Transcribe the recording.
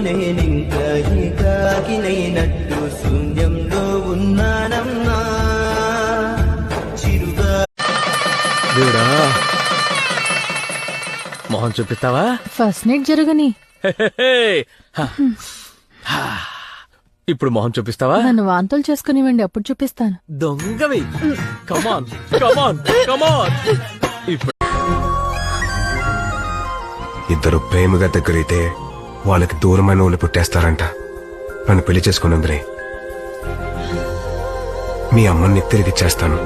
నేనింకా ఏకాకినైనట్టు శూన్యంలో ఉన్నానమ్మా చిరుగా. దేవుడా, మొహం చూపిస్తావా? ఫస్ట్ నైట్ జరగని. ఇప్పుడు మొహం చూపిస్తావా? నన్ను వాంతులు చేసుకునివ్వండి, అప్పుడు చూపిస్తాను. దొంగవి. కమాన్ కమాన్ కమాన్. ఇప్పుడు ఇద్దరు ప్రేమగా దగ్గరైతే వాళ్ళకి దూరమైన వాళ్ళు పుట్టేస్తారంట. నన్ను పెళ్లి చేసుకున్నందునే మీ అమ్మని తిరిగి చేస్తాను.